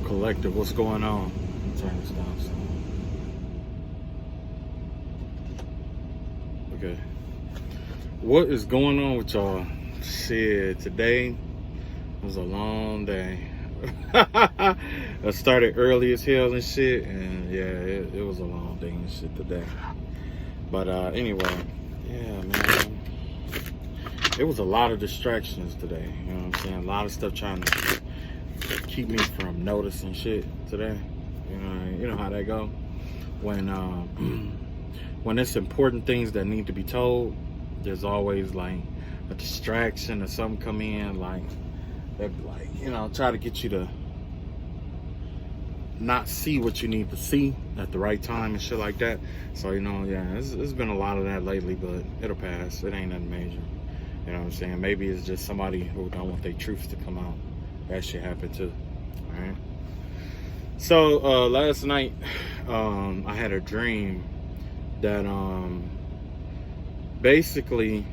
Collective, what's going on? Turn this down some. Okay. What is going on with y'all? Shit, today was a long day. I started early as hell and shit, and yeah, it was a long day and shit today. But anyway, yeah, man. It was a lot of distractions today, you know what I'm saying? A lot of stuff trying to keep me from noticing shit today. You know how that go. When it's important things that need to be told, there's always like a distraction or something come in, like try to get you to not see what you need to see at the right time and shit like that. So yeah, it's been a lot of that lately, but it'll pass. It ain't nothing major. You know what I'm saying? Maybe it's just somebody who don't want their truths to come out. That shit happened too. All right. So last night, I had a dream that basically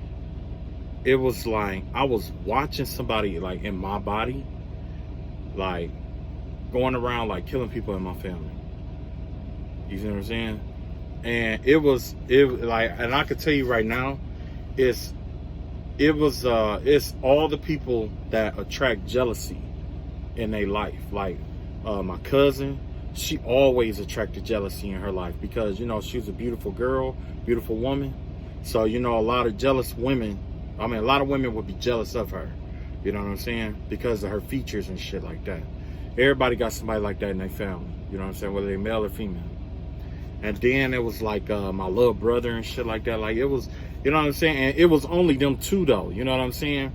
it was like I was watching somebody like in my body, like going around like killing people in my family. You see what I'm saying? And and I could tell you right now, it's all the people that attract jealousy in their life. Like my cousin, she always attracted jealousy in her life because she was a beautiful girl, beautiful woman. So a lot of jealous women, a lot of women would be jealous of her. You know what I'm saying? Because of her features and shit like that. Everybody got somebody like that in their family. You know what I'm saying? Whether they male or female. And then it was like my little brother and shit like that. Like it was, you know what I'm saying? And it was only them two though. You know what I'm saying?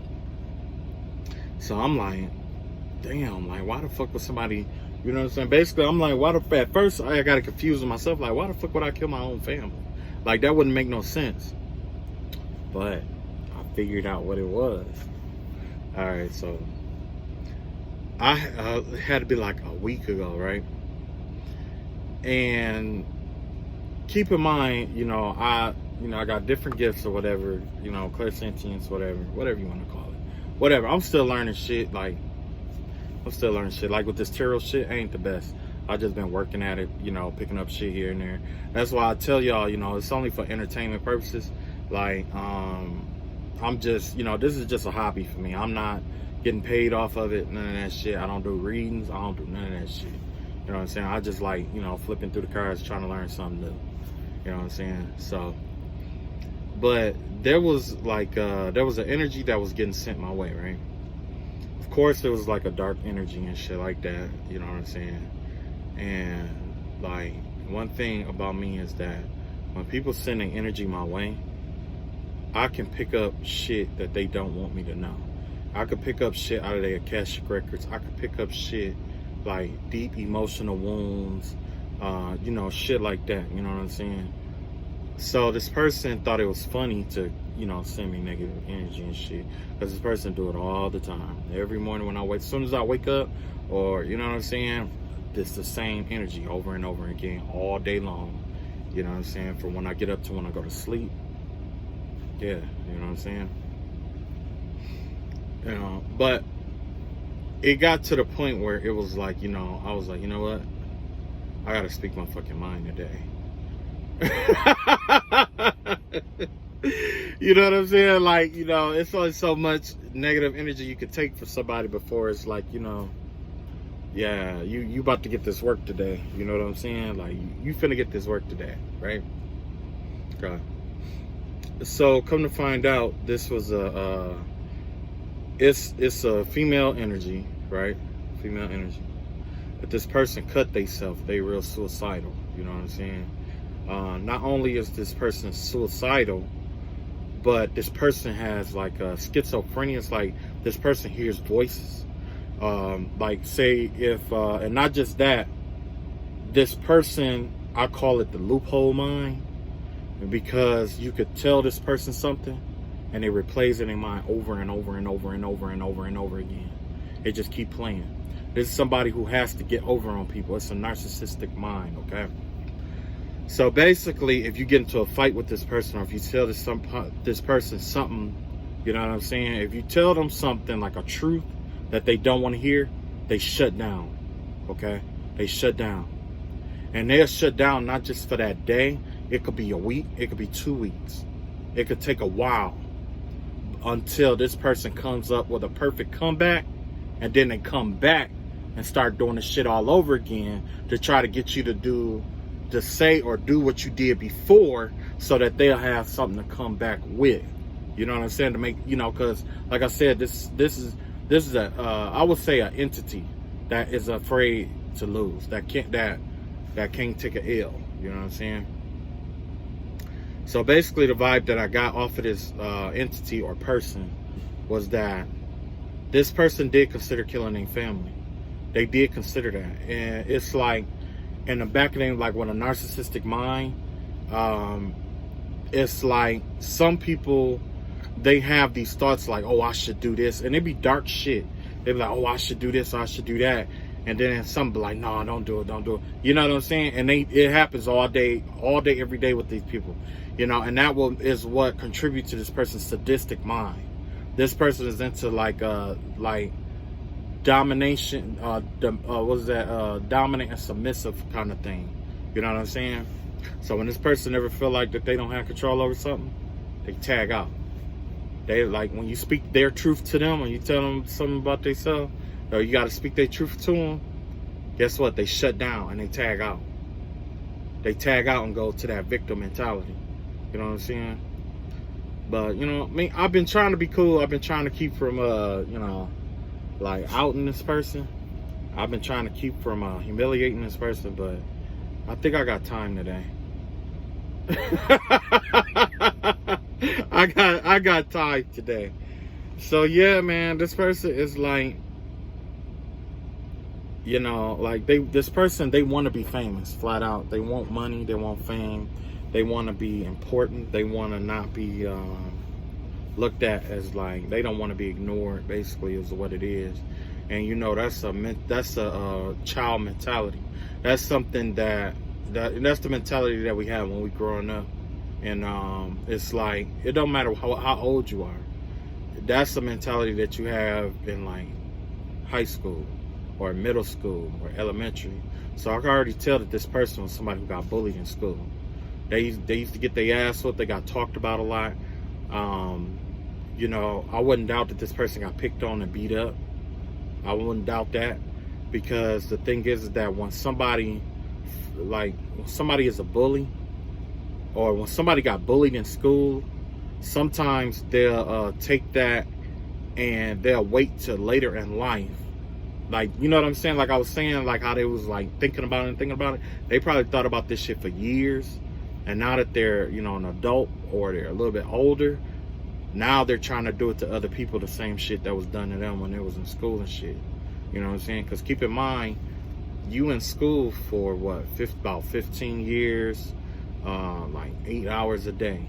So I'm like, damn, like why the fuck would somebody, you know what I'm saying? Basically, I'm like, at first I got to confuse myself. Like, why the fuck would I kill my own family? Like that wouldn't make no sense. But I figured out what it was. All right, so I had to be like a week ago, right? And keep in mind, I got different gifts or whatever, clairsentience, whatever you want to call it. Whatever. I'm still learning shit. Like with this tarot shit, ain't the best. I just been working at it, picking up shit here and there. That's why I tell y'all, it's only for entertainment purposes. Like, I'm just, this is just a hobby for me. I'm not getting paid off of it, none of that shit. I don't do readings. I don't do none of that shit. You know what I'm saying? I just like, flipping through the cards, trying to learn something new. You know what I'm saying? So, but there was like, there was an energy that was getting sent my way, right? Of course, there was like a dark energy and shit like that. You know what I'm saying? And like, one thing about me is that when people sending energy my way, I can pick up shit that they don't want me to know. I could pick up shit out of their Akashic records. I could pick up shit like deep emotional wounds, shit like that. You know what I'm saying? So this person thought it was funny to, send me negative energy and shit. Because this person do it all the time. Every morning when I wake, as soon as I wake up, or, you know what I'm saying? It's the same energy over and over again all day long. You know what I'm saying? From when I get up to when I go to sleep. Yeah, you know what I'm saying? But it got to the point where it was like, I was like, you know what? I gotta speak my fucking mind today. You know what I'm saying? Like, it's only so much negative energy you could take for somebody before it's like, yeah, you about to get this work today. You know what I'm saying? Like, you finna get this work today, right? Okay. So come to find out, this was it's a female energy, right? Female energy. But this person cut theyself. They real suicidal. You know what I'm saying? Not only is this person suicidal, but this person has like schizophrenia. It's like this person hears voices. Like say if, and not just that, this person, I call it the loophole mind, because you could tell this person something and it replays it in their mind over and over and over and over and over and over again. They just keep playing. This is somebody who has to get over on people. It's a narcissistic mind, okay? So basically, if you get into a fight with this person, or if you tell this person something, you know what I'm saying? If you tell them something like a truth that they don't want to hear, they shut down. okay? They shut down. And they'll shut down not just for that day. It could be a week. It could be 2 weeks. It could take a while until this person comes up with a perfect comeback, and then they come back and start doing the shit all over again to try to get you to say or do what you did before, so that they'll have something to come back with. You know what I'm saying? To make, because like I said, this is a I would say an entity that is afraid to lose, that can't take an L. You know what I'm saying? So basically, the vibe that I got off of this entity or person was that this person did consider killing their family. They did consider that, and it's like in the back of them, like with a narcissistic mind, it's like some people, they have these thoughts like, oh, I should do this, and it be dark shit. They be like, oh, I should do this, I should do that, and then some be like, no, don't do it. You know what I'm saying? And it happens all day, every day with these people. And that is what contributes to this person's sadistic mind. This person is into like domination, dominant and submissive kind of thing. You know what I'm saying? So when this person ever feel like that they don't have control over something, they tag out. They like, when you speak their truth to them, when you tell them something about themselves, or you got to speak their truth to them, guess what? They shut down and they tag out. They tag out and go to that victim mentality. You know what I'm saying? But, I've been trying to be cool. I've been trying to keep from, like outing this person. I've been trying to keep from humiliating this person, but I think I got time today. I got time today. So yeah, man, this person is like, this person, they want to be famous, flat out. They want money, they want fame, they want to be important, they want to not be looked at as like, they don't want to be ignored, basically, is what it is. And that's a child mentality. That's something that's the mentality that we have when we growing up. And it's like, it don't matter how old you are. That's the mentality that you have in like high school or middle school or elementary. So I can already tell that this person was somebody who got bullied in school. They used to get their ass whooped. They got talked about a lot. I wouldn't doubt that this person got picked on and beat up. I wouldn't doubt that, because the thing is that when somebody is a bully, or when somebody got bullied in school, sometimes they'll take that and they'll wait till later in life. Like, you know what I'm saying? Like I was saying, like how they was like thinking about it. They probably thought about this shit for years. And now that they're, an adult, or they're a little bit older, now they're trying to do it to other people, the same shit that was done to them when they was in school and shit. You know what I'm saying? Because keep in mind, you in school for about 15 years, like 8 hours a day.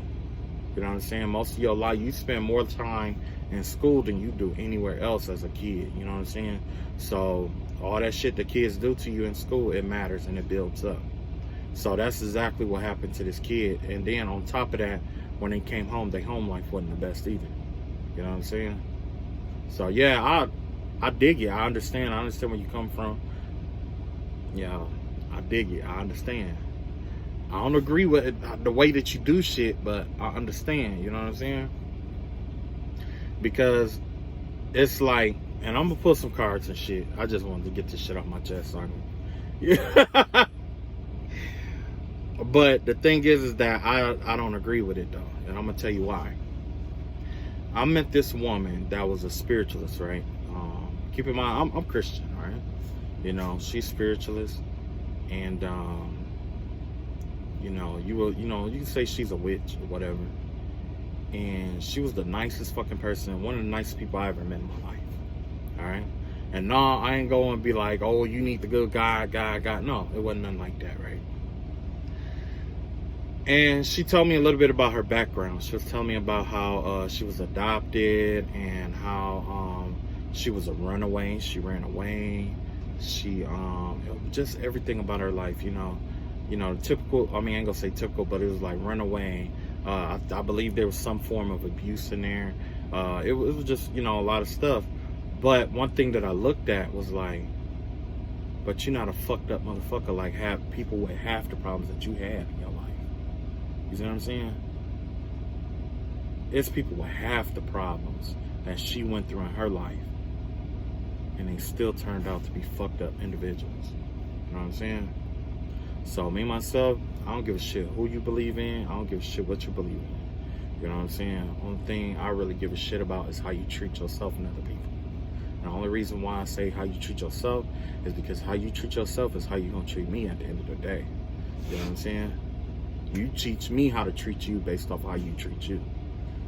You know what I'm saying? Most of your life, you spend more time in school than you do anywhere else as a kid. You know what I'm saying? So all that shit that kids do to you in school, it matters and it builds up. So that's exactly what happened to this kid. And then on top of that, when they came home, their home life wasn't the best either. You know what I'm saying? So yeah, I dig it. I understand where you come from. Yeah, I dig it. I understand. I don't agree with the way that you do shit, but I understand. You know what I'm saying? Because it's like, and I'm gonna pull some cards and shit. I just wanted to get this shit off my chest. So yeah. But the thing is that I don't agree with it though, and I'm gonna tell you why. I met this woman that was a spiritualist, right? Keep in mind, I'm Christian, right? She's spiritualist, and you can say she's a witch or whatever. And she was the nicest fucking person, one of the nicest people I ever met in my life. All right. And no, I ain't going to be like, oh, you need the good guy. No, it wasn't nothing like that, right? And she told me a little bit about her background. She was telling me about how she was adopted, and how she was a runaway. She ran away. She just everything about her life, typical. I mean, I ain't gonna say typical, but it was like runaway. I believe there was some form of abuse in there. It was just, a lot of stuff. But one thing that I looked at was like, But you're not a fucked up motherfucker like people with half the problems that you had in your life. You see what I'm saying? It's people with half the problems that she went through in her life, and they still turned out to be fucked up individuals. You know what I'm saying? So me, myself, I don't give a shit who you believe in. I don't give a shit what you believe in. You know what I'm saying? Only thing I really give a shit about is how you treat yourself and other people. And the only reason why I say how you treat yourself is because how you treat yourself is how you're going to treat me at the end of the day. You know what I'm saying? You teach me how to treat you based off how you treat you.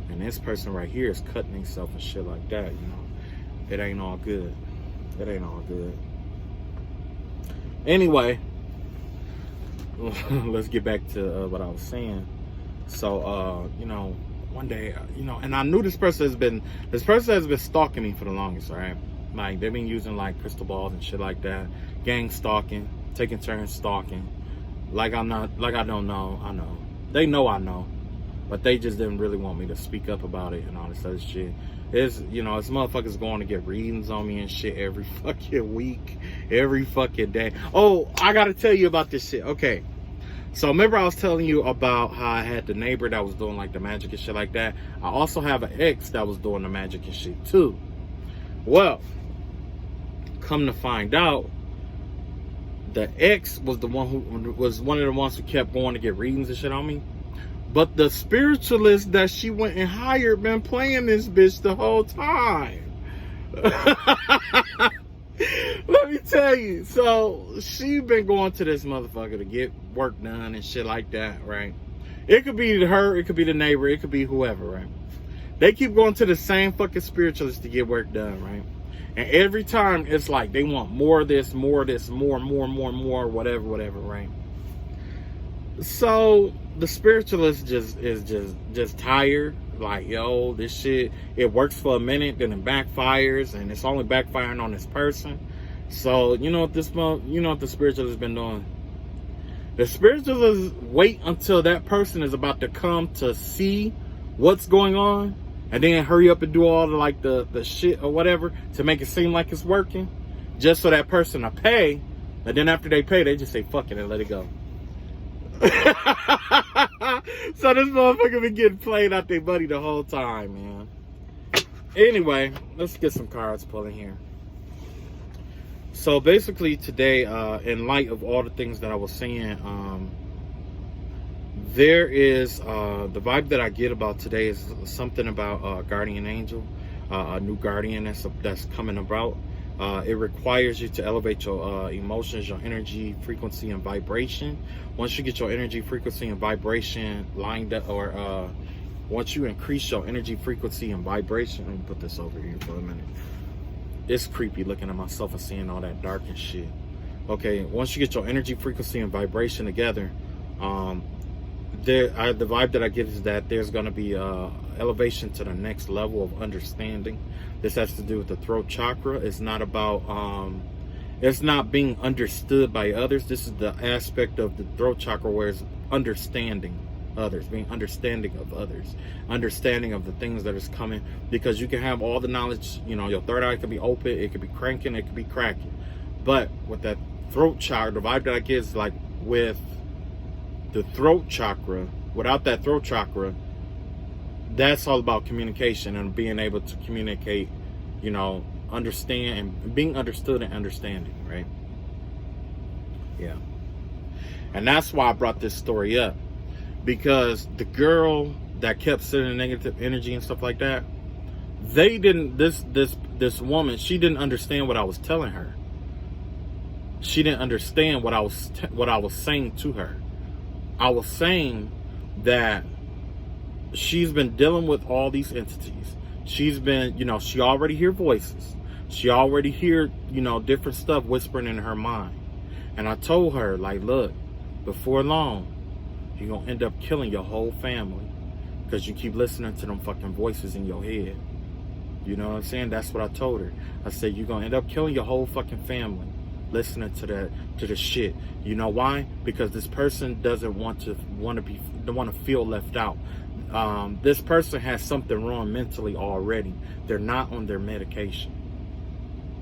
And this person right here is cutting himself and shit like that, you know. It ain't all good. It ain't all good. Anyway, let's get back to what I was saying. So, you know, one day, you know, and I knew this person has been stalking me for the longest, right? Like, they've been using, like, crystal balls and shit like that. Gang stalking, taking turns stalking. Like I don't know, I know. They know I know. But they just didn't really want me to speak up about it and all this other shit. It's, you know, it's motherfuckers going to get readings on me and shit every fucking week, every fucking day. Oh, I gotta tell you about this shit. Okay. So remember I was telling you about how I had the neighbor that was doing like the magic and shit like that. I also have an ex that was doing the magic and shit too. Well, come to find out, the ex was the one who was one of the ones who kept going to get readings and shit on me. But the spiritualist that she went and hired been playing this bitch the whole time. Let me tell you. So she been going to this motherfucker to get work done and shit like that, right? It could be her, it could be the neighbor, it could be whoever, right? They keep going to the same fucking spiritualist to get work done, right? And every time it's like they want more of this, more of this, more, whatever, right? So the spiritualist just tired. Like, yo, this shit, it works for a minute, then it backfires, and it's only backfiring on this person. So you know what the spiritualist has been doing? The spiritualist wait until that person is about to come to see what's going on, and then hurry up and do all the like the shit or whatever to make it seem like it's working, just so that person will pay. And then after they pay, they just say fuck it and let it go. So this motherfucker been getting played out their buddy the whole time, man. Anyway, let's get some cards pulling here. So basically today, in light of all the things that I was saying, there is the vibe that I get about today is something about guardian angel, a new guardian that's coming about. It requires you to elevate your emotions, your energy, frequency, and vibration. Once you get your energy, frequency, and vibration lined up, or once you increase your energy, frequency, and vibration, let me put this over here for a minute. It's creepy looking at myself and seeing all that dark and shit. Okay, once you get your energy, frequency, and vibration together, the vibe that I get is that there's going to be elevation to the next level of understanding. This has to do with the throat chakra. It's not about it's not being understood by others. This is the aspect of the throat chakra where it's understanding others, being understanding of others, understanding of the things that is coming, because you can have all the knowledge, you know, your third eye could be open, it could be cranking, it could be cracking, but with that throat chakra, the vibe that I get is like with the throat chakra, without that throat chakra, that's all about communication and being able to communicate, you know, understand and being understood and understanding, right? Yeah. And that's why I brought this story up, because the girl that kept sending negative energy and stuff like that, they didn't, this woman, she didn't understand what I was telling her. She didn't understand what I was saying to her. I was saying that she's been dealing with all these entities. She's been, you know, she already hear voices. She already hear, you know, different stuff whispering in her mind. And I told her, like, look, before long, you're going to end up killing your whole family because you keep listening to them fucking voices in your head. You know what I'm saying? That's what I told her. I said, you're going to end up killing your whole fucking family listening to the shit. You know why? Because this person doesn't want to feel left out. This person has something wrong mentally already. They're not on their medication.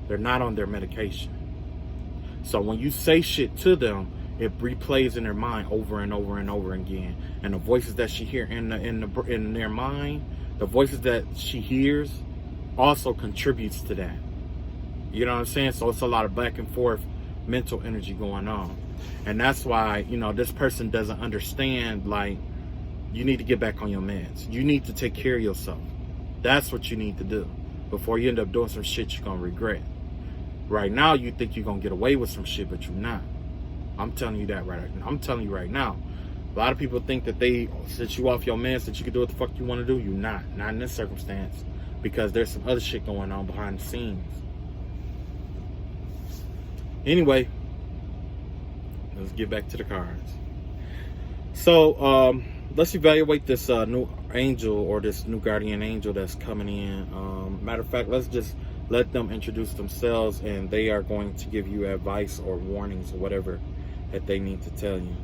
They're not on their medication. So when you say shit to them, it replays in their mind over and over and over again. And the voices that she hears in their mind, the voices that she hears, also contributes to that. You know what I'm saying? So it's a lot of back and forth mental energy going on. And that's why, you know, this person doesn't understand, like, you need to get back on your meds. You need to take care of yourself. That's what you need to do before you end up doing some shit you're gonna regret. Right now, you think you're gonna get away with some shit, but you're not. I'm telling you that right now. I'm telling you right now. A lot of people think that they set you off your meds, that you can do what the fuck you want to do. You're not. Not in this circumstance. Because there's some other shit going on behind the scenes. Anyway, let's get back to the cards. So, let's evaluate this new angel, or this new guardian angel that's coming in. Matter of fact, let's just let them introduce themselves, and they are going to give you advice or warnings or whatever that they need to tell you.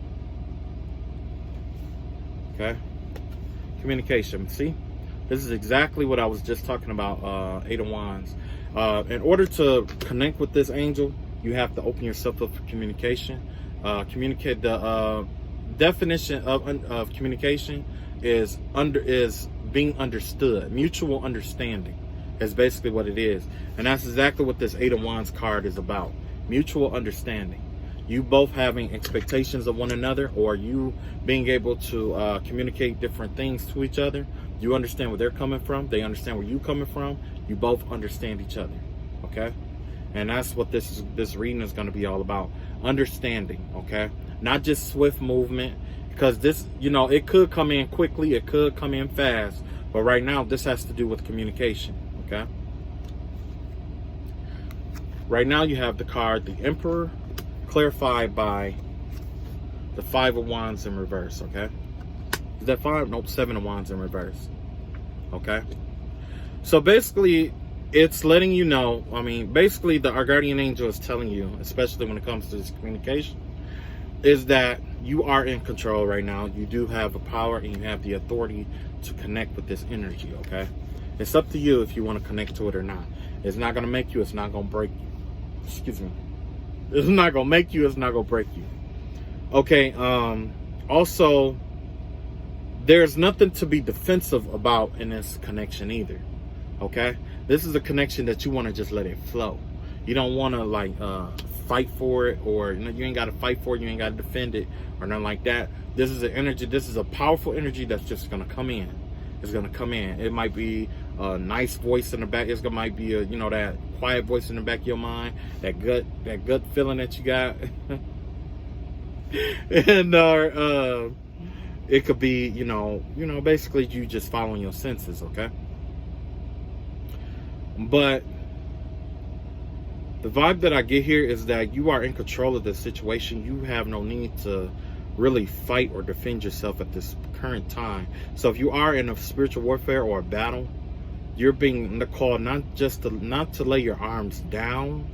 Okay? Communication. See? This is exactly what I was just talking about, Eight of Wands. In order to connect with this angel, you have to open yourself up for communication. Communicate. The definition of communication is being understood. Mutual understanding is basically what it is. And that's exactly what this Eight of Wands card is about. Mutual understanding. You both having expectations of one another, or you being able to communicate different things to each other. You understand where they're coming from. They understand where you're coming from. You both understand each other. Okay? And that's what this reading is going to be all about. Understanding. Okay? Not just swift movement. Because this, you know, it could come in quickly. It could come in fast. But right now, this has to do with communication. Okay? Right now, you have the card, the Emperor, clarified by the Five of Wands in reverse. Okay? Is that 5? Nope, 7 of Wands in reverse. Okay? So basically, it's letting you know, I mean, basically our guardian angel is telling you, especially when it comes to this communication, is that you are in control right now. You do have the power and you have the authority to connect with this energy, okay? It's up to you if you want to connect to it or not. It's not going to make you, it's not going to break you. Excuse me. It's not going to make you, it's not going to break you. Okay, also, there's nothing to be defensive about in this connection either. Okay? This is a connection that you want to just let it flow. You don't want to like fight for it, or you ain't got to fight for it, you ain't got to defend it or nothing like that. This is an energy, this is a powerful energy that's just going to come in. It's going to come in. It might be a nice voice in the back. It might be a, you know, that quiet voice in the back of your mind, that gut feeling that you got. And it could be, you know, basically you just following your senses, okay? But the vibe that I get here is that you are in control of the situation. You have no need to really fight or defend yourself at this current time. So if you are in a spiritual warfare or a battle, you're being called not to lay your arms down,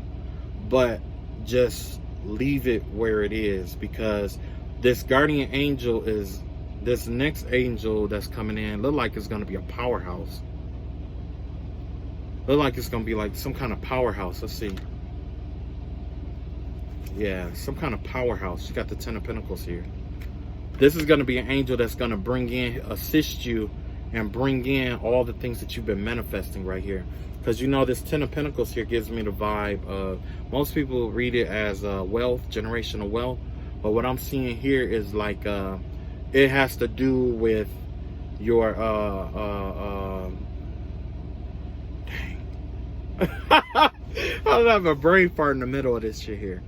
but just leave it where it is, because this guardian angel is, this next angel that's coming in, look like it's going to be a powerhouse. Look like it's going to be like some kind of powerhouse. Let's see. Yeah, some kind of powerhouse. You got the Ten of Pentacles here. This is going to be an angel that's going to bring in, assist you, and bring in all the things that you've been manifesting right here. Because you know, this Ten of Pentacles here gives me the vibe of, most people read it as wealth, generational wealth. But what I'm seeing here is like, it has to do with your, dang. I don't have a brain fart in the middle of this shit here.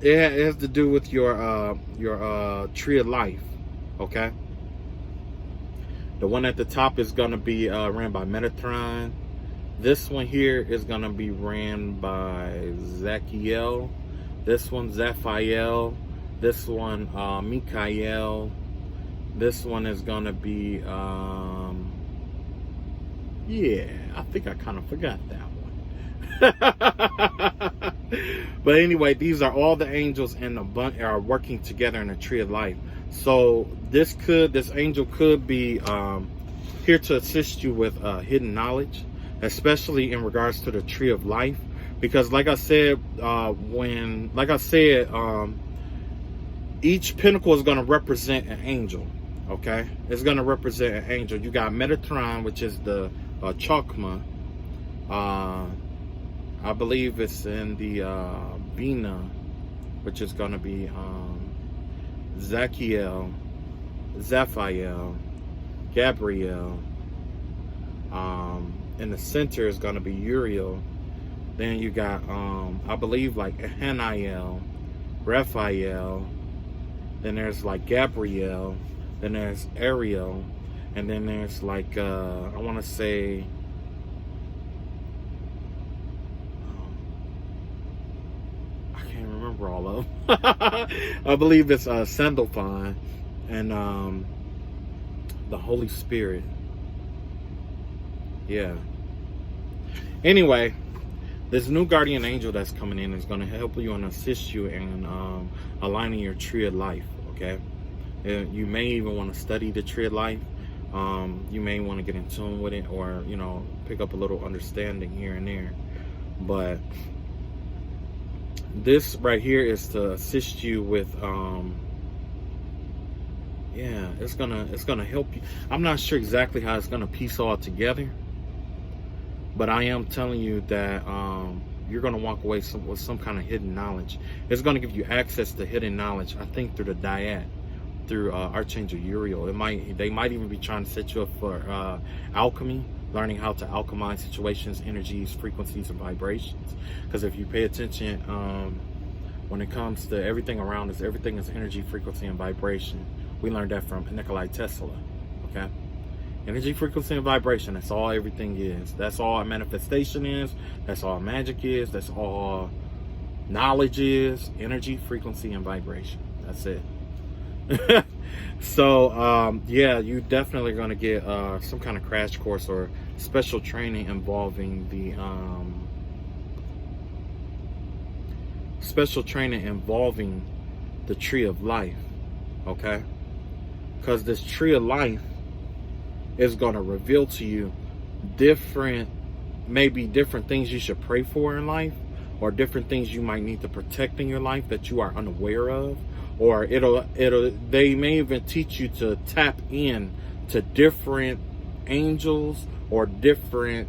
It has to do with your tree of life, okay? The one at the top is gonna be ran by Metatron. This one here is gonna be ran by Zachiel. This one Zaphael. This one Mikael. This one is gonna be yeah, I think I kind of forgot that one. But anyway, these are all the angels in the bunch are working together in a tree of life. So this angel could be here to assist you with hidden knowledge, especially in regards to the tree of life, Because like I said, each pinnacle is going to represent an angel. Okay, it's going to represent an angel. You got Metatron, which is the Chakma. I believe it's in the Bina, which is going to be Zachiel, Zaphael, Gabriel. In the center is going to be Uriel. Then you got, I believe, like Haniel, Raphael. Then there's like Gabriel. Then there's Ariel. And then there's like, I want to say, I can't remember all of them. I believe it's Sandalphon and the Holy Spirit. Yeah. Anyway, this new guardian angel that's coming in is going to help you and assist you in aligning your tree of life, okay? You may even want to study the tree of life. You may want to get in tune with it, or, you know, pick up a little understanding here and there. But this right here is to assist you with, yeah, it's gonna help you. I'm not sure exactly how it's gonna piece all together, but I am telling you that you're going to walk away with some kind of hidden knowledge. It's going to give you access to hidden knowledge, I think, through the dyad, through Archangel Uriel. They might even be trying to set you up for alchemy, learning how to alchemize situations, energies, frequencies, and vibrations. Because if you pay attention, when it comes to everything around us, everything is energy, frequency, and vibration. We learned that from Nikola Tesla, okay? Energy, frequency, and vibration. That's all everything is. That's all manifestation is. That's all magic is. That's all knowledge is. Energy, frequency, and vibration. That's it. So, yeah, you definitely going to get some kind of crash course or special training involving the tree of life. Okay? Because this tree of life is going to reveal to you maybe different things you should pray for in life, or different things you might need to protect in your life that you are unaware of, or they may even teach you to tap in to different angels or different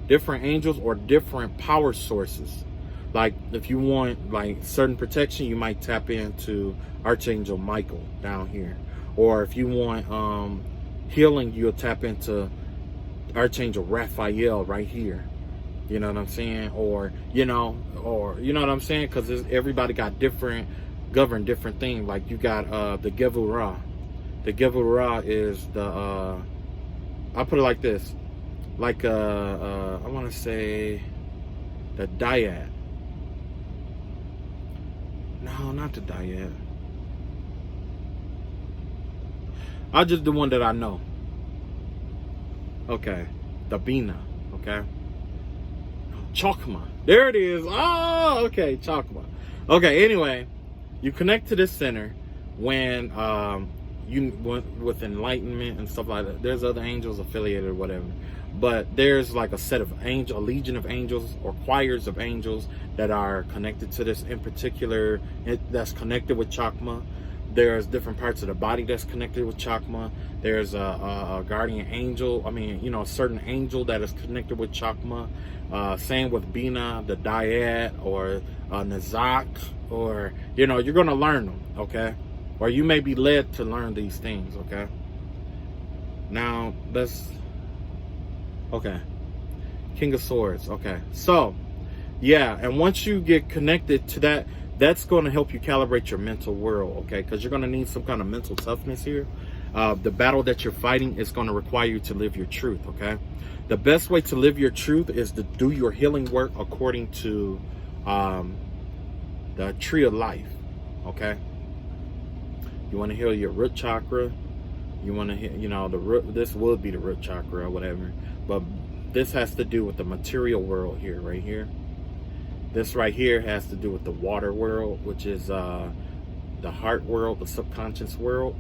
angels or different power sources. Like if you want like certain protection, you might tap into Archangel Michael down here. Or if you want healing, you'll tap into Archangel Raphael right here. You know what I'm saying? Or you know what I'm saying? Because everybody got govern different things. Like you got the Gevurah. The Gevurah is the I'll put it like this. Like I want to say the dyad. No, not the dyad. I'll just do one that I know. Okay. The Bina. Okay. Chakma. There it is. Oh, okay. Chakma. Okay. Anyway, you connect to this center when you went with enlightenment and stuff like that. There's other angels affiliated or whatever. But there's like a set of a legion of angels or choirs of angels that are connected to this in particular, that's connected with Chakma. There's different parts of the body that's connected with Chakma. There's a guardian angel. I mean, a certain angel that is connected with Chakma. Same with Bina, the dyad, or Nazak, or, you're going to learn them, okay? Or you may be led to learn these things, okay? Now, okay. King of Swords, okay. So, yeah, and once you get connected to that, that's going to help you calibrate your mental world, okay? Because you're going to need some kind of mental toughness here. The battle that you're fighting is going to require you to live your truth, okay? The best way to live your truth is to do your healing work according to the tree of life, okay? You want to heal your root chakra. You want to heal, the root. This would be the root chakra or whatever. But this has to do with the material world here, right here. This right here has to do with the water world, which is the heart world, the subconscious world.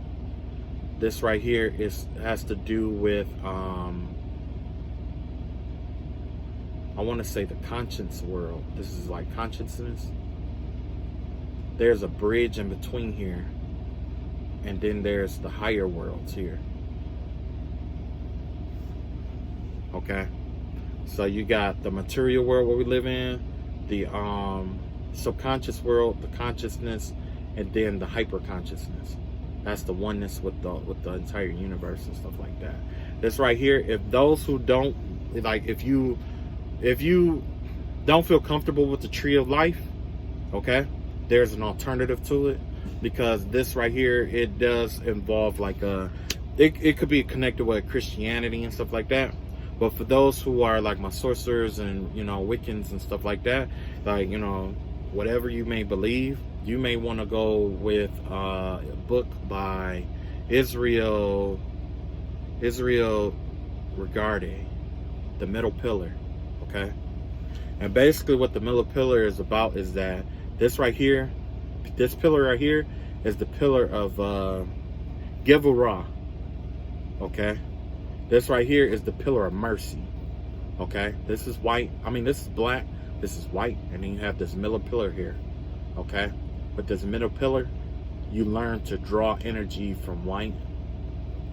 This right here has to do with, I I want to say the conscience world. This is like consciousness. There's a bridge in between here. And then there's the higher worlds here. Okay? So you got the material world where we live in, the subconscious world, the consciousness, and then the hyper consciousness. That's the oneness with the entire universe and stuff like that. This right here, if those who don't, like, if you don't feel comfortable with the tree of life, okay, there's an alternative to it, because this right here, it does involve like it could be connected with Christianity and stuff like that. But for those who are like my sorcerers and, you know, Wiccans and stuff like that, like, you know, whatever you may believe, you may want to go with a book by Israel Regardie, The Middle Pillar. Okay, and basically what the middle pillar is about is that this right here, this pillar right here, is the pillar of Gevurah. Okay, this right here is the pillar of mercy. Okay, this is white. I mean, this is black. This is white, and then you have this middle pillar here. Okay, with this middle pillar, you learn to draw energy from white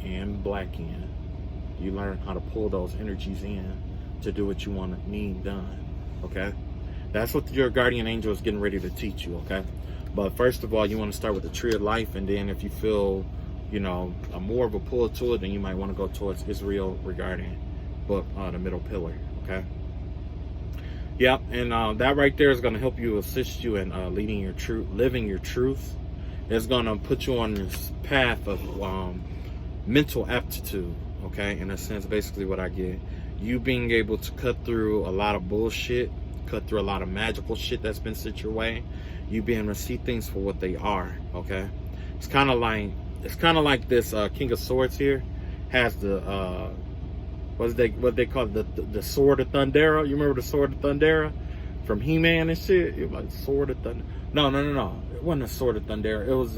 and black in. You learn how to pull those energies in to do what you want to need done. Okay, that's what your guardian angel is getting ready to teach you. Okay, but first of all, you want to start with the tree of life, and then if you feel, you know, more of a pull to it, then you might want to go towards Israel Regardie book, The Middle Pillar. Okay. Yep, and that right there is going to help you, assist you in living your truth. It's going to put you on this path of mental aptitude. Okay, in a sense, basically what I get, you being able to cut through a lot of bullshit, cut through a lot of magical shit that's been sent your way. You being able to see things for what they are. Okay, it's kind of like this King of Swords here has the what they call it, the Sword of Thundera. You remember the Sword of Thundera from He-Man and shit? It was like Sword of Thunder. No. It wasn't a Sword of Thundera. It was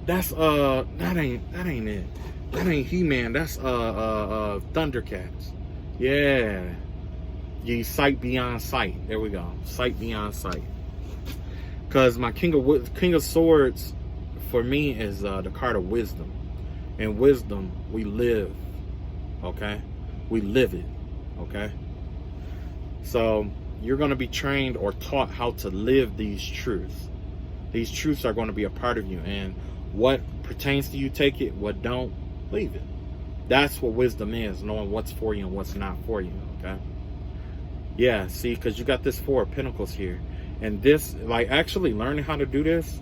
that ain't it. That ain't He-Man. That's Thundercats. Yeah. You sight beyond sight. There we go. Sight beyond sight. Cause my King of Swords for me is the card of wisdom. And wisdom, we live. Okay? We live it. Okay? So you're going to be trained or taught how to live these truths. These truths are going to be a part of you. And what pertains to you, take it. What don't, leave it. That's what wisdom is. Knowing what's for you and what's not for you. Okay? Yeah, see, because you got this Four of Pentacles here. And this, like, actually learning how to do this.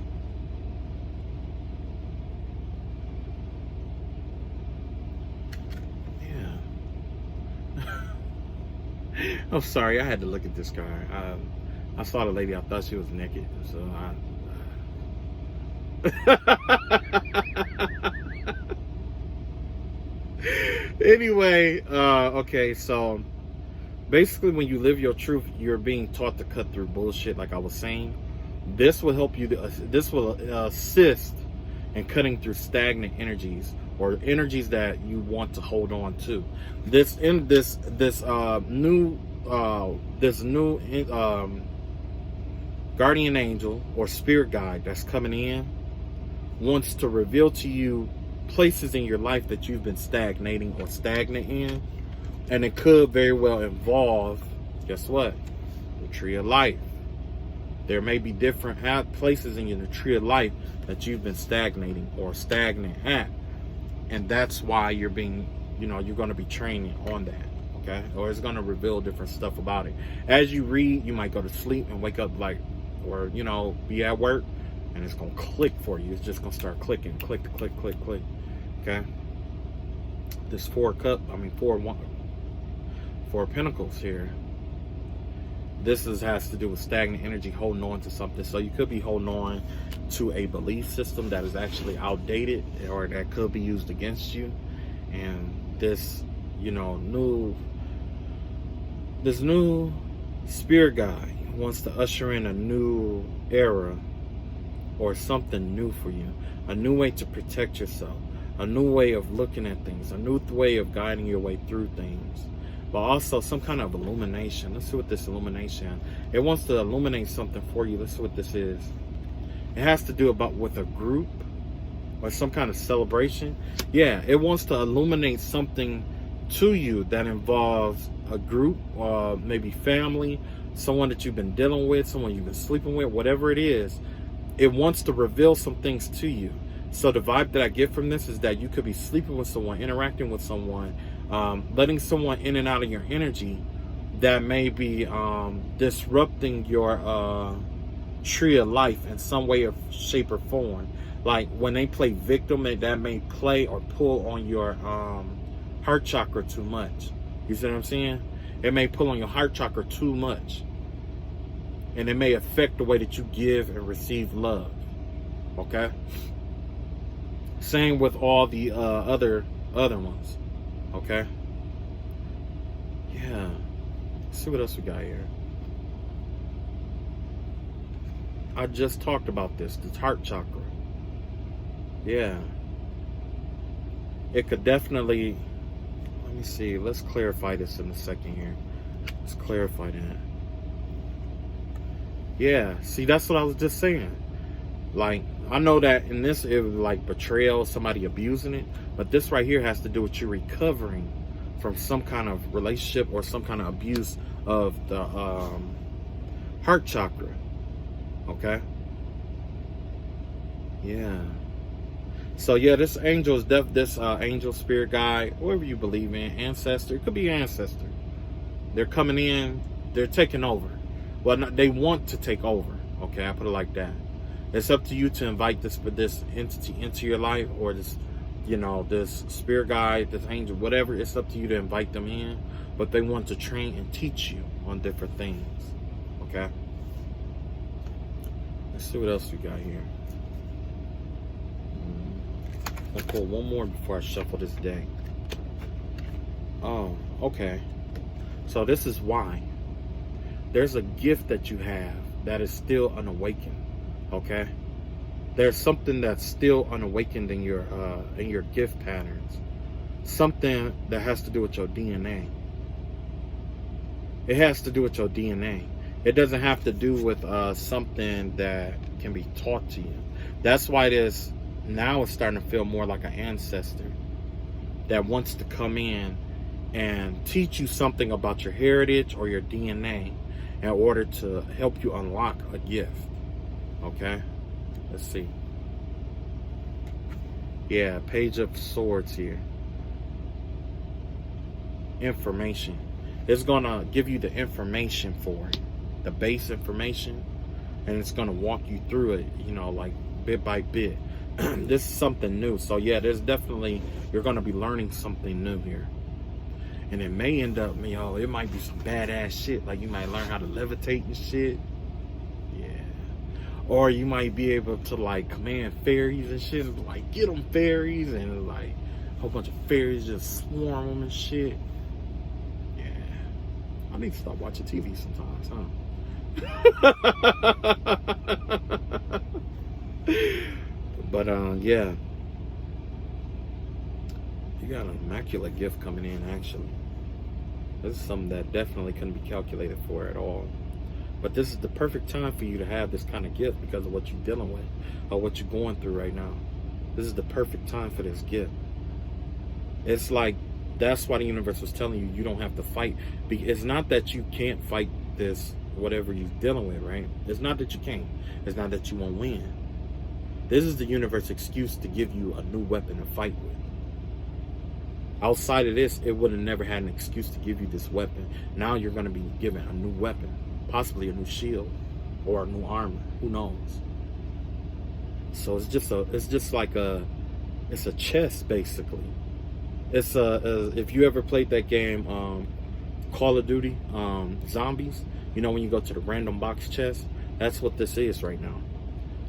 I'm sorry, I had to look at this card. I saw the lady, I thought she was naked, so anyway, okay, so basically when you live your truth, you're being taught to cut through bullshit, like I was saying. This will help you, this will assist in cutting through stagnant energies, or energies that you want to hold on to. This new guardian angel or spirit guide that's coming in wants to reveal to you places in your life that you've been stagnating or stagnant in, and it could very well involve, guess what, the tree of life. There may be different places in your tree of life that you've been stagnating or stagnant at, and that's why you're being, you're going to be training on that. Okay, or it's going to reveal different stuff about it. As you read, you might go to sleep and wake up like, or be at work, and it's going to click for you. It's just going to start clicking, click. Okay, this Four of Pentacles here. This has to do with stagnant energy, holding on to something. So you could be holding on to a belief system that is actually outdated, or that could be used against you. And this, this new spirit guide wants to usher in a new era, or something new for you. A new way to protect yourself. A new way of looking at things. A new way of guiding your way through things. but also some kind of illumination. Let's see what this illumination. It wants to illuminate something for you. Let's see what this is. It has to do with a group or some kind of celebration. Yeah, it wants to illuminate something to you that involves a group, or maybe family, someone that you've been dealing with, someone you've been sleeping with, whatever it is. It wants to reveal some things to you. So the vibe that I get from this is that you could be sleeping with someone, interacting with someone, letting someone in and out of your energy that may be disrupting your tree of life in some way or shape or form. Like when they play victim, that may play or pull on your heart chakra too much. You see what I'm saying? It may pull on your heart chakra too much. And it may affect the way that you give and receive love. Okay? Same with all the other ones. Okay? Yeah. Let's see what else we got here. I just talked about this, the heart chakra. Yeah. It could definitely, let me see, let's clarify this in a second here. Let's clarify that. Yeah, see, that's what I was just saying. Like, I know that in this, it was like betrayal, somebody abusing it, but this right here has to do with you recovering from some kind of relationship or some kind of abuse of the heart chakra. Okay? Yeah. So yeah, this angel is this angel, spirit guide, whoever you believe in, ancestor. It could be ancestor. They're coming in. They're taking over. Well, they want to take over. Okay, I put it like that. It's up to you to invite this entity into your life, or this, this spirit guide, this angel, whatever. It's up to you to invite them in. But they want to train and teach you on different things. Okay. Let's see what else we got here. I'll pull one more before I shuffle this day. Oh, okay. So this is why. There's a gift that you have that is still unawakened. Okay? There's something that's still unawakened in your gift patterns. Something that has to do with your DNA. It has to do with your DNA. It doesn't have to do with something that can be taught to you. That's why now it's starting to feel more like an ancestor that wants to come in and teach you something about your heritage or your DNA in order to help you unlock a gift. Okay? Let's see. Yeah, Page of Swords here. Information. It's going to give you the information for it. The base information. And it's going to walk you through it, like bit by bit. This is something new. So yeah, there's definitely, you're going to be learning something new here. And it may end up, it might be some badass shit. Like you might learn how to levitate and shit. Yeah. Or you might be able to like command fairies and shit. And like, get them fairies. And like a whole bunch of fairies just swarm them and shit. Yeah. I need to stop watching TV sometimes, huh? But yeah, you got an immaculate gift coming in. Actually, this is something that definitely couldn't be calculated for at all. But this is the perfect time for you to have this kind of gift because of what you're dealing with or what you're going through right now. This is the perfect time for this gift. It's like, that's why the universe was telling you don't have to fight. It's not that you can't fight this, whatever you're dealing with, right? It's not that you can't. It's not that you won't win. This is the universe's excuse to give you a new weapon to fight with. Outside of this, it would have never had an excuse to give you this weapon. Now you're going to be given a new weapon, possibly a new shield or a new armor. Who knows? So it's just a chess basically. It's if you ever played that game, Call of Duty, Zombies. When you go to the random box chest, that's what this is right now.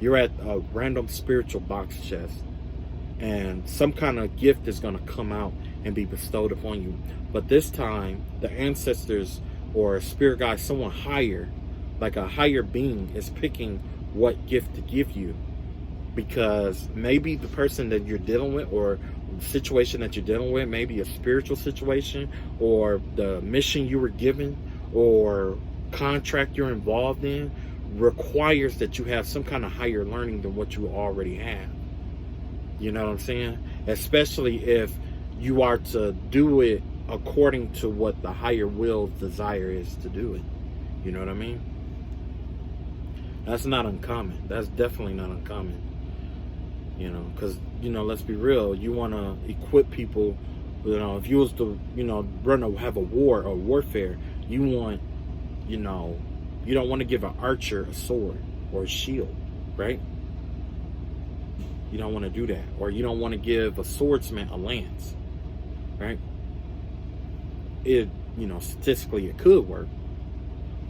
You're at a random spiritual box chest, and some kind of gift is going to come out and be bestowed upon you. But this time, the ancestors or spirit guide, someone higher, like a higher being, is picking what gift to give you. Because maybe the person that you're dealing with or situation that you're dealing with, maybe a spiritual situation, or the mission you were given, or contract you're involved in, requires that you have some kind of higher learning than what you already have. You know what I'm saying? Especially if you are to do it according to what the higher will's desire is to do it. You know what I mean? That's not uncommon. That's definitely not uncommon. You know, because, you know, let's be real. You want to equip people. You know, if you was to, you know, have a war or warfare, you want, you know, you don't want to give an archer a sword or a shield, right? You don't want to do that. Or you don't want to give a swordsman a lance, right? It, you know, statistically it could work,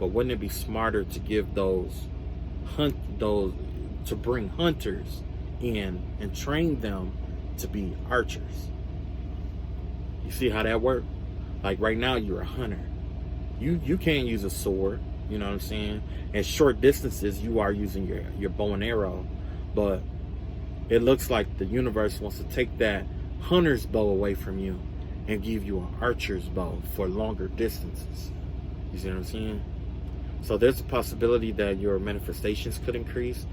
but wouldn't it be smarter to give those to bring hunters in and train them to be archers? You see how that works? Like right now you're a hunter. You can't use a sword, you know what I'm saying? At short distances you are using your bow and arrow, but it looks like the universe wants to take that hunter's bow away from you and give you an archer's bow for longer distances. You see what I'm saying? So there's a possibility that your manifestations could increase.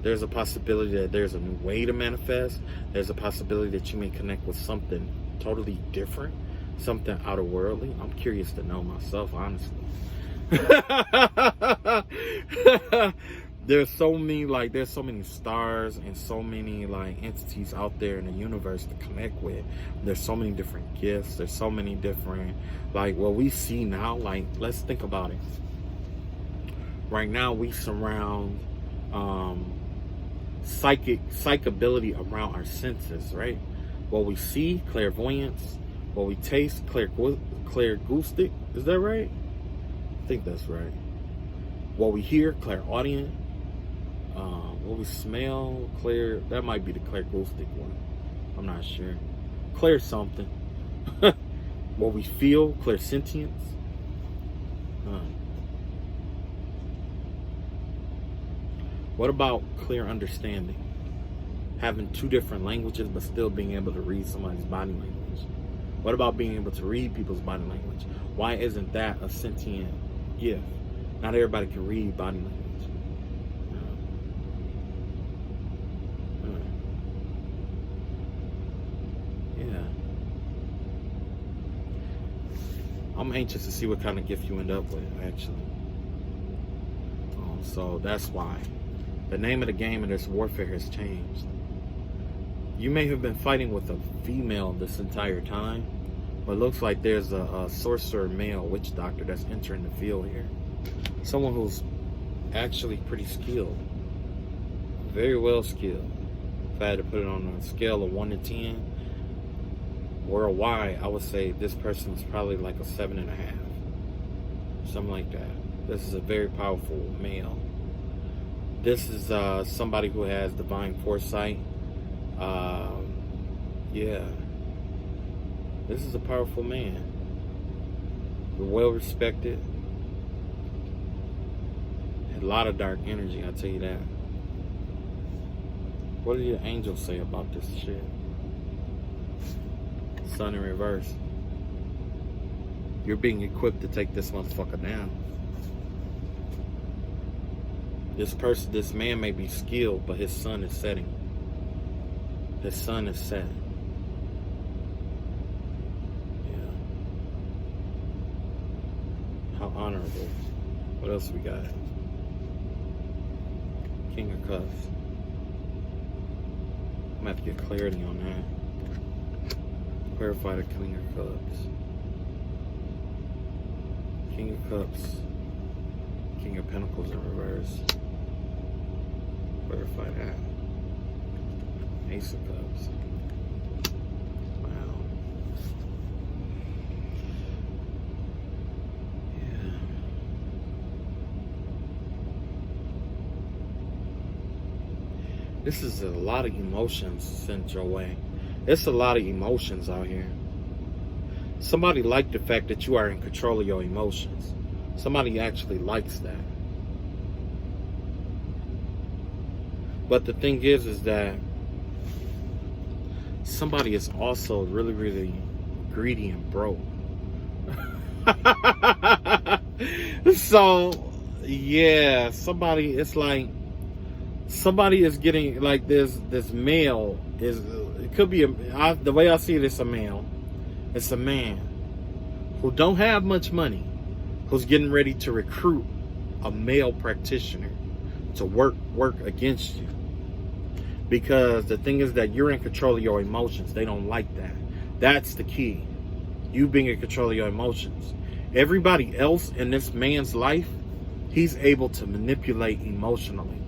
There's a possibility that there's a new way to manifest. There's a possibility that you may connect with something totally different, something outer-worldly. I'm curious to know myself, honestly. There's so many stars and so many like entities out there in the universe to connect with. There's so many different gifts. There's so many different, like what we see now. Like, let's think about it. Right now we surround psych ability around our senses, right? What we see, clairvoyance. What we taste, clairgustic. Is that right? I think that's right. What we hear, clairaudient. What we smell, that might be the clairgustic one. I'm not sure. Clair something. What we feel, clairsentience. What about clear understanding? Having two different languages but still being able to read somebody's body language. What about being able to read people's body language? Why isn't that a sentient gift? Not everybody can read body language. Yeah. I'm anxious to see what kind of gift you end up with, actually. So that's why. The name of the game in this warfare has changed. You may have been fighting with a female this entire time, but it looks like there's a sorcerer male witch doctor that's entering the field here. Someone who's actually pretty skilled. Very well skilled. If I had to put it on a scale of 1 to 10, worldwide, I would say this person is probably like a 7.5. Something like that. This is a very powerful male. This is somebody who has divine foresight. Yeah. This is a powerful man. Well respected. A lot of dark energy, I'll tell you that. What do the angels say about this shit? Sun in reverse. You're being equipped to take this motherfucker down. This man may be skilled, but his sun is setting. His sun is set. Yeah. How honorable. What else we got? King of Cups. I'm gonna have to get clarity on that. Clarify the King of Cups. King of Cups. King of Pentacles in reverse. Clarify that. Ace of Cups. Wow. Yeah. This is a lot of emotions sent your way. It's a lot of emotions out here. Somebody liked the fact that you are in control of your emotions. Somebody actually likes that. But the thing is that somebody is also really, really greedy and broke. So, yeah, somebody, it's like, somebody is getting, like, this male is, it could be, the way I see it, it's a male. It's a man who don't have much money, who's getting ready to recruit a male practitioner to work against you. Because the thing is that you're in control of your emotions. They don't like that. That's the key. You being in control of your emotions. Everybody else in this man's life, he's able to manipulate emotionally.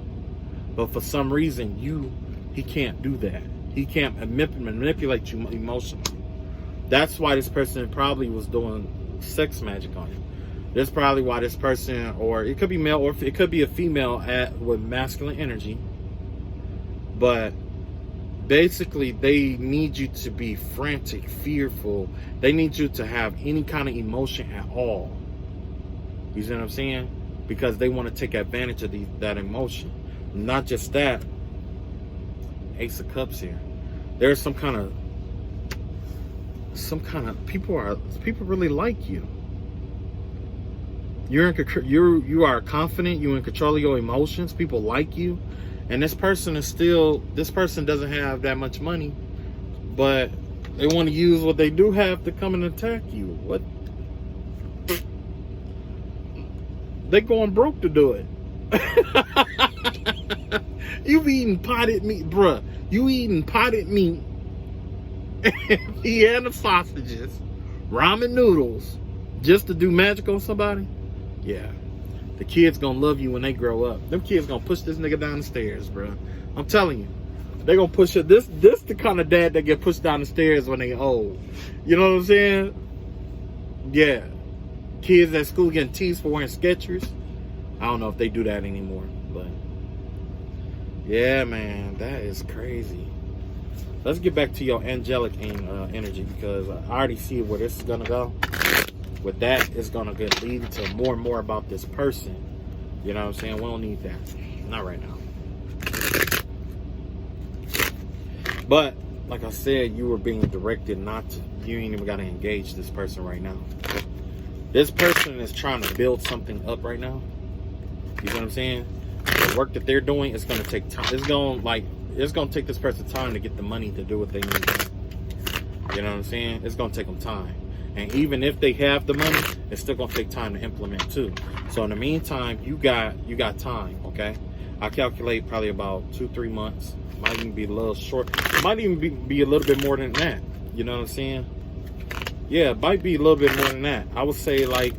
But for some reason, he can't do that. He can't manipulate you emotionally. That's why this person probably was doing sex magic on you. That's probably why this person, or it could be male, or it could be a female with masculine energy. But basically, they need you to be frantic, fearful. They need you to have any kind of emotion at all. You see what I'm saying? Because they want to take advantage of that emotion. Not just that. Ace of Cups here. There's some kind of people really like you. You are confident. You're in control of your emotions. People like you. And this person doesn't have that much money, but they want to use what they do have to come and attack you. What? They going broke to do it. You eating potted meat, bruh. You eating potted meat. and the sausages, ramen noodles, just to do magic on somebody? Yeah. The kids gonna love you when they grow up. Them kids gonna push this nigga down the stairs, bro. I'm telling you. They gonna push it. This the kind of dad that get pushed down the stairs when they old. You know what I'm saying? Yeah. Kids at school getting teased for wearing Skechers. I don't know if they do that anymore, but yeah, man, that is crazy. Let's get back to your angelic energy, because I already see where this is gonna go. With that, it's gonna lead to more and more about this person. You know what I'm saying? We don't need that. Not right now. But like I said, you were being directed not to. You ain't even gotta engage this person right now. This person is trying to build something up right now. You know what I'm saying? The work that they're doing is gonna take time. It's gonna take this person time to get the money to do what they need. You know what I'm saying? It's gonna take them time. And even if they have the money, it's still gonna take time to implement too. So in the meantime, you got time, okay? I calculate probably about 2-3 months. Might even be a little short. Might even be a little bit more than that. You know what I'm saying? Yeah, it might be a little bit more than that. I would say, like,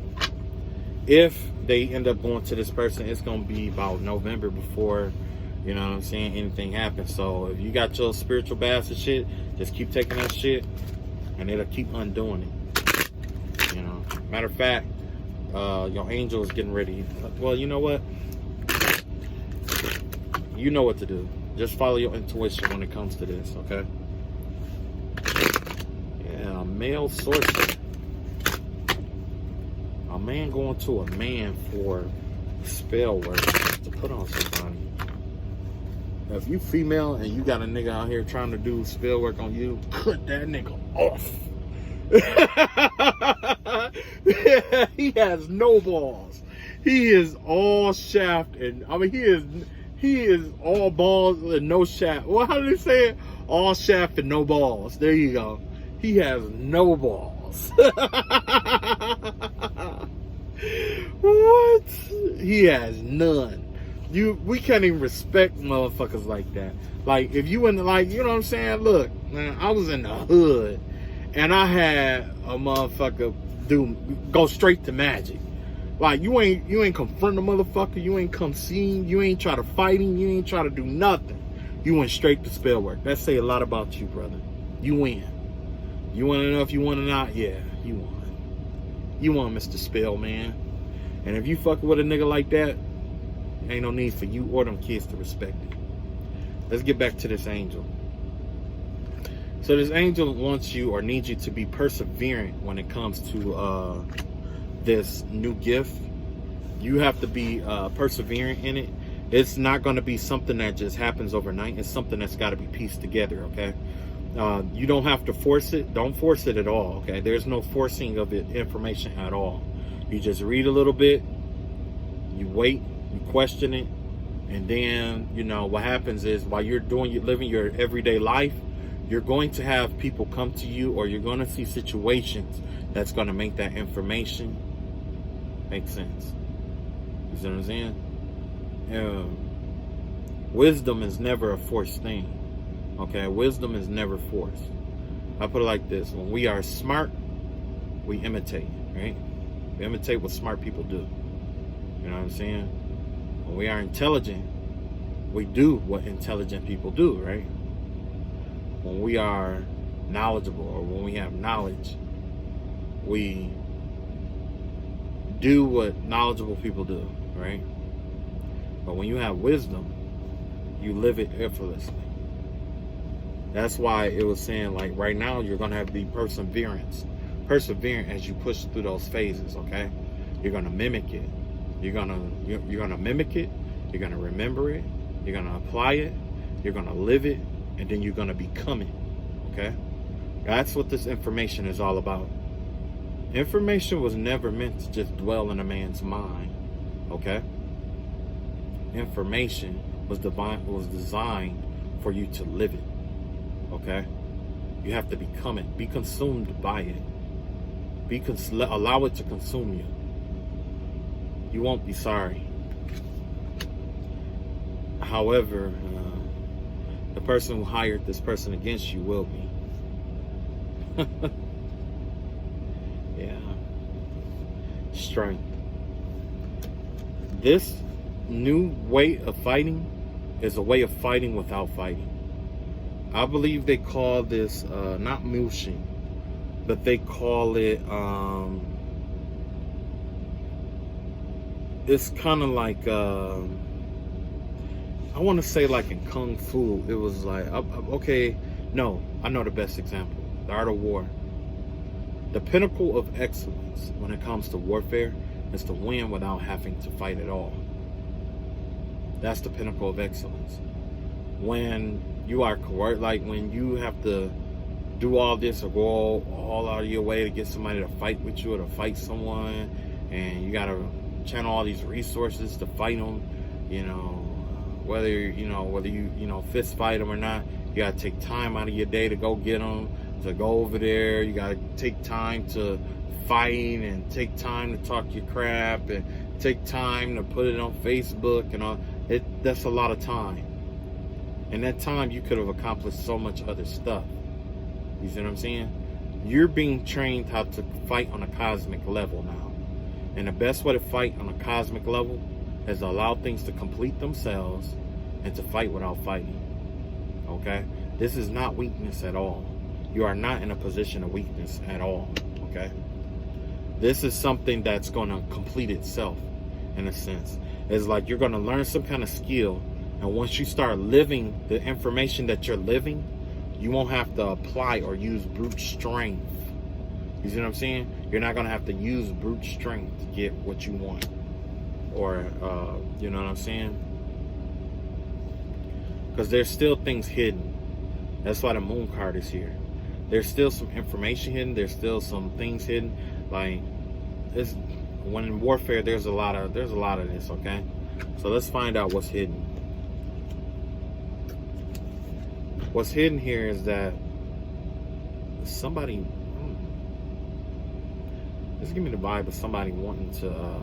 if they end up going to this person, it's gonna be about November before, you know what I'm saying, anything happens. So if you got your spiritual baths and shit, just keep taking that shit and it'll keep undoing it. You know, matter of fact, your angel is getting ready. Well, you know what? You know what to do. Just follow your intuition when it comes to this, okay? Yeah, male sorcerer. A man going to a man for spell work to put on somebody. Now, if you female and you got a nigga out here trying to do spell work on you, cut that nigga off. He has no balls. He is all shaft, and I mean he is all balls and no shaft. Well, how do they say it? All shaft and no balls. There you go. He has no balls. What? He has none. We can't even respect motherfuckers like that. Like, if you in the, like, you know what I'm saying? Look, man, I was in the hood and I had a motherfucker go straight to magic. Like, you ain't confront a motherfucker, you ain't come see him, you ain't try to fight him, you ain't try to do nothing. You went straight to spell work. That say a lot about you, brother. You win. You want to know if you won or not? Yeah, you won. You won, Mr. Spell Man. And if you fucking with a nigga like that, ain't no need for you or them kids to respect it. Let's get back to this angel. So this angel wants you or needs you to be perseverant when it comes to this new gift. You have to be perseverant in it. It's not going to be something that just happens overnight. It's something that's got to be pieced together, okay? You don't have to force it. Don't force it at all. Okay, there's no forcing of the information at all. You just read a little bit, you wait, you question it, and then what happens is while you're living your everyday life, you're going to have people come to you, or you're going to see situations that's going to make that information make sense. You see what I'm saying? Wisdom is never a forced thing. Okay, wisdom is never forced. I put it like this: when we are smart, we imitate, right? We imitate what smart people do. You know what I'm saying? When we are intelligent, we do what intelligent people do, right? When we are knowledgeable, or when we have knowledge, we do what knowledgeable people do, right? But when you have wisdom, you live it effortlessly. That's why it was saying, like, right now you're gonna have to be perseverant as you push through those phases. Okay, you're gonna mimic it. You're gonna mimic it. You're gonna remember it. You're gonna apply it. You're gonna live it, and then you're gonna become it. Okay, that's what this information is all about. Information was never meant to just dwell in a man's mind. Okay, information was designed for you to live it. Okay, you have to become it. Be consumed by it. Allow it to consume you. You won't be sorry. However, the person who hired this person against you will be. Yeah. Strength. This new way of fighting is a way of fighting without fighting. I believe they call this not mushin, but they call it it's kind of like I want to say like in Kung Fu. It was like okay, no, I know the best example: the Art of War. The pinnacle of excellence when it comes to warfare is to win without having to fight at all. That's the pinnacle of excellence. When you are coerced, like when you have to do all this or go all out of your way to get somebody to fight with you or to fight someone, and you got to channel all these resources to fight them, whether you fist fight them or not, you got to take time out of your day to go get them, to go over there. You got to take time to fight and take time to talk your crap and take time to put it on Facebook and all. That's a lot of time. And that time you could have accomplished so much other stuff. You see what I'm saying? You're being trained how to fight on a cosmic level now. And the best way to fight on a cosmic level is to allow things to complete themselves and to fight without fighting. Okay? This is not weakness at all. You are not in a position of weakness at all. Okay? This is something that's going to complete itself in a sense. It's like you're going to learn some kind of skill. And once you start living the information that you're living, you won't have to apply or use brute strength. You see what I'm saying? You're not going to have to use brute strength to get what you want. Or, you know what I'm saying? Because there's still things hidden. That's why the moon card is here. There's still some information hidden. There's still some things hidden. Like, when in warfare, there's a lot of this, okay? So let's find out what's hidden. What's hidden here is that somebody, just give me the vibe of somebody wanting to,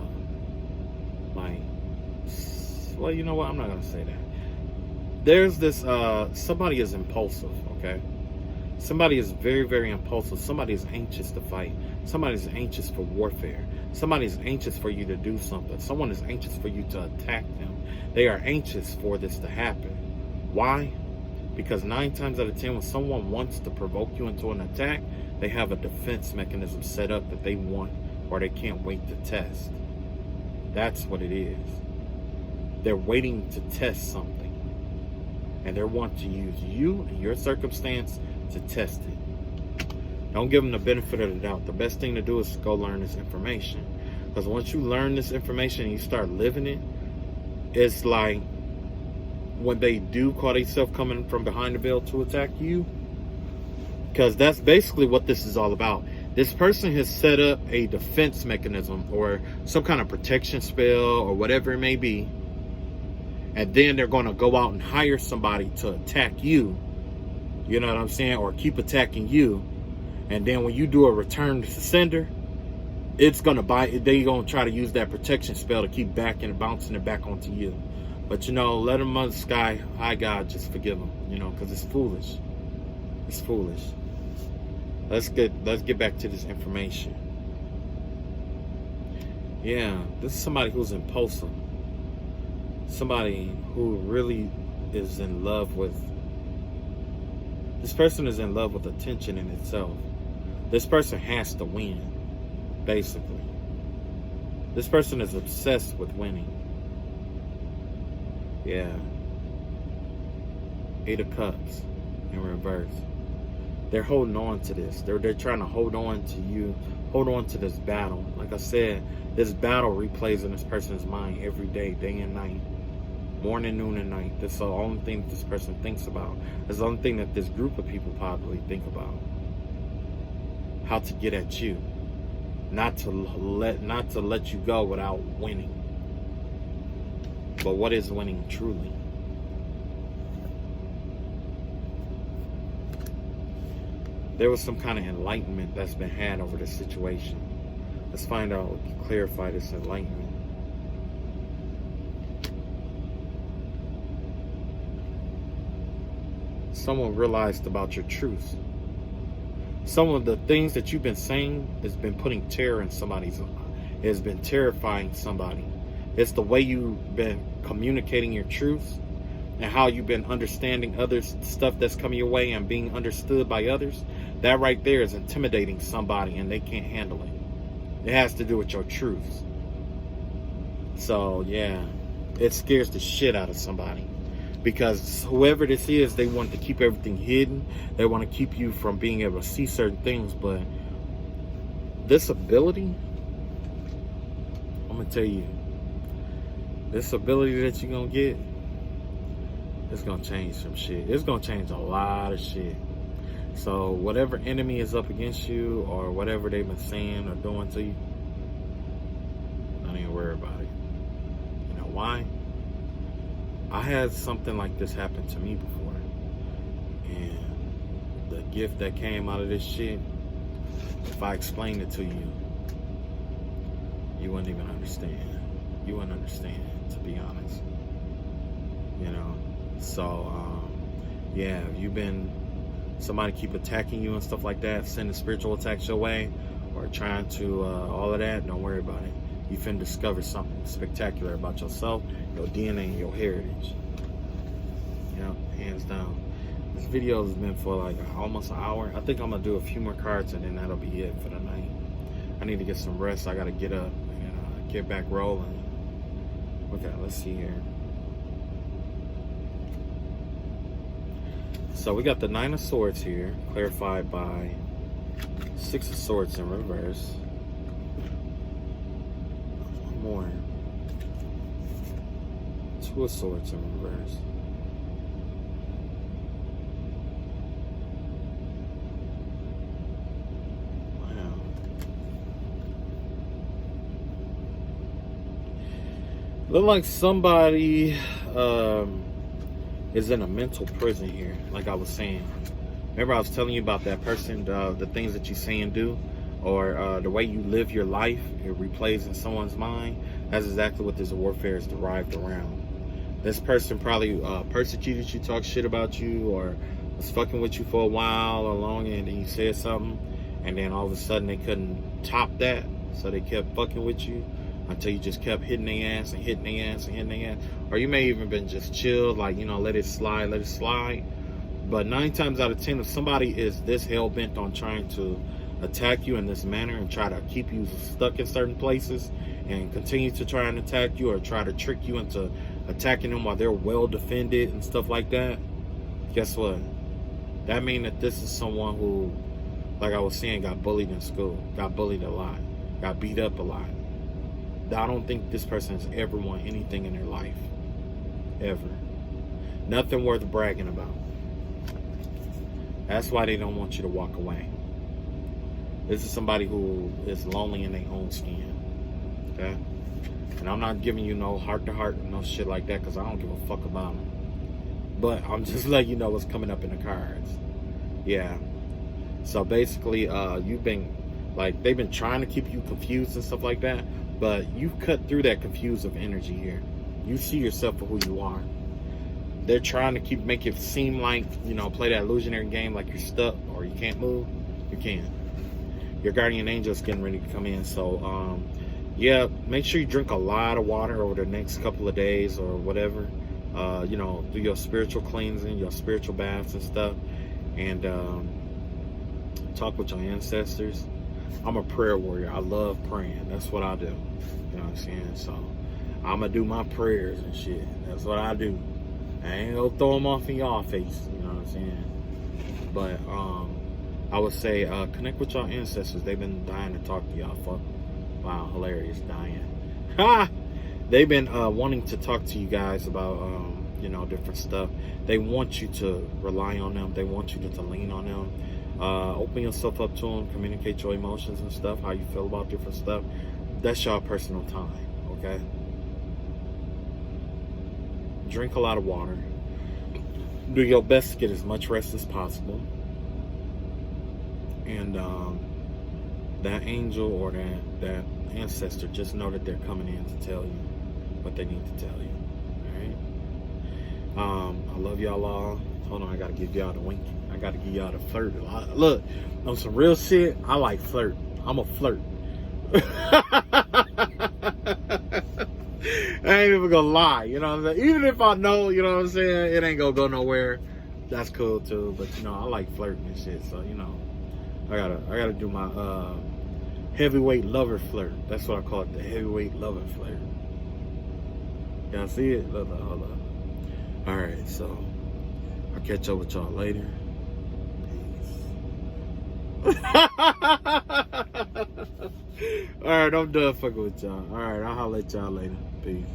well, you know what? I'm not going to say that. There's this, somebody is impulsive, okay? Somebody is very, very impulsive. Somebody is anxious to fight. Somebody is anxious for warfare. Somebody is anxious for you to do something. Someone is anxious for you to attack them. They are anxious for this to happen. Why? Because 9 times out of 10, when someone wants to provoke you into an attack, they have a defense mechanism set up that they want or they can't wait to test. That's what it is. They're waiting to test something. And they want to use you and your circumstance to test it. Don't give them the benefit of the doubt. The best thing to do is to go learn this information. Because once you learn this information and you start living it, it's like when they do call themselves coming from behind the veil to attack you, Because that's basically what this is all about. This person has set up a defense mechanism or some kind of protection spell or whatever it may be. And then they're going to go out and hire somebody to attack you. You know what I'm saying? Or keep attacking you. And then when you do a return to sender, it's going to they're going to try to use that protection spell to keep backing and bouncing it back onto you. But, you know, let them on the sky, high God, just forgive them, you know, because it's foolish. It's foolish. Let's get back to this information. Yeah, this is somebody who's impulsive. Somebody who really is in love with... This person is in love with attention in itself. This person has to win, basically. This person is obsessed with winning. Yeah. 8 of Cups in reverse. They're holding on to this. They're trying to hold on to you. Hold on to this battle. Like I said, this battle replays in this person's mind every day, day and night. Morning, noon, and night. That's the only thing that this person thinks about. That's the only thing that this group of people probably think about. How to get at you. Not to let you go without winning. But what is winning truly? There was some kind of enlightenment that's been had over this situation. Let's find out, clarify this enlightenment. Someone realized about your truth. Some of the things that you've been saying has been putting terror in somebody's life. It has been terrifying somebody. It's the way you've been communicating your truth and how you've been understanding others, stuff that's coming your way and being understood by others. That right there is intimidating somebody and they can't handle it. It has to do with your truth. So, yeah, it scares the shit out of somebody. Because whoever this is, they want to keep everything hidden. They want to keep you from being able to see certain things. But this ability, I'm going to tell you, this ability that you're going to get, it's going to change some shit. It's going to change a lot of shit. So whatever enemy is up against you or whatever they've been saying or doing to you, don't even worry about it. You know why? I had something like this happen to me before. And the gift that came out of this shit, if I explained it to you, you wouldn't even understand. You wouldn't understand, to be honest. You know? So, yeah, if you've been... somebody keep attacking you and stuff like that, sending spiritual attacks your way, or trying to, all of that, don't worry about it. You finna discover something spectacular about yourself, your DNA, and your heritage. You know, hands down. This video has been for like almost an hour. I think I'm gonna do a few more cards and then that'll be it for the night. I need to get some rest. I gotta get up and get back rolling. Okay, let's see here. So we got the 9 of Swords here, clarified by 6 of Swords in reverse. One more. 2 of Swords in reverse. Wow. Look like somebody is in a mental prison here, like I was saying. Remember I was telling you about that person, the things that you say and do, or the way you live your life, it replays in someone's mind. That's exactly what this warfare is derived around. This person probably persecuted you, talked shit about you, or was fucking with you for a while or long, and then you said something, and then all of a sudden they couldn't top that, so they kept fucking with you until you just kept hitting their ass and hitting their ass and hitting their ass. Or you may even been just chilled, like, you know, let it slide. But 9 times out of 10, if somebody is this hell-bent on trying to attack you in this manner and try to keep you stuck in certain places and continue to try and attack you or try to trick you into attacking them while they're well defended and stuff like that, guess what? That means that this is someone who, like I was saying, got bullied in school, got bullied a lot, got beat up a lot. I don't think this person has ever won anything in their life. Ever. Nothing worth bragging about. That's why they don't want you to walk away. This is somebody who is lonely in their own skin. Okay? And I'm not giving you no heart-to-heart, no shit like that, because I don't give a fuck about them. But I'm just letting you know what's coming up in the cards. Yeah. So basically, you've been, like, they've been trying to keep you confused and stuff like that, but you cut through that confusive energy here. You see yourself for who you are. They're trying to make it seem like, you know, play that illusionary game like you're stuck or you can't move. You can. Your guardian angel is getting ready to come in. So, yeah, make sure you drink a lot of water over the next couple of days or whatever. You know, do your spiritual cleansing, your spiritual baths and stuff. And talk with your ancestors. I'm a prayer warrior. I love praying. That's what I do. You know what I'm saying? So I'm going to do my prayers and shit. That's what I do. I ain't going to throw them off in y'all face. You know what I'm saying? But I would say connect with your ancestors. They've been dying to talk to y'all. Fuck. Wow, hilarious. Dying. Ha! They've been wanting to talk to you guys about, you know, different stuff. They want you to rely on them. They want you to lean on them. Open yourself up to them. Communicate your emotions and stuff. How you feel about different stuff. That's your personal time. Okay? Drink a lot of water. Do your best to get as much rest as possible. And that angel or that ancestor, just know that they're coming in to tell you what they need to tell you. Alright? I love y'all all. Hold on, I gotta give y'all the wink. I gotta give y'all the flirt. Look, on some real shit, I like flirt. I'm a flirt. I ain't even gonna lie, you know what I'm saying? Even if I know, you know what I'm saying, it ain't gonna go nowhere. That's cool too. But you know, I like flirting and shit, so you know, I gotta do my heavyweight lover flirt. That's what I call it, the heavyweight lover flirt. Y'all see it? Hold up. Alright, so I'll catch up with y'all later. Peace. Alright, I'm done fucking with y'all. Alright, I'll holler at y'all later. Peace.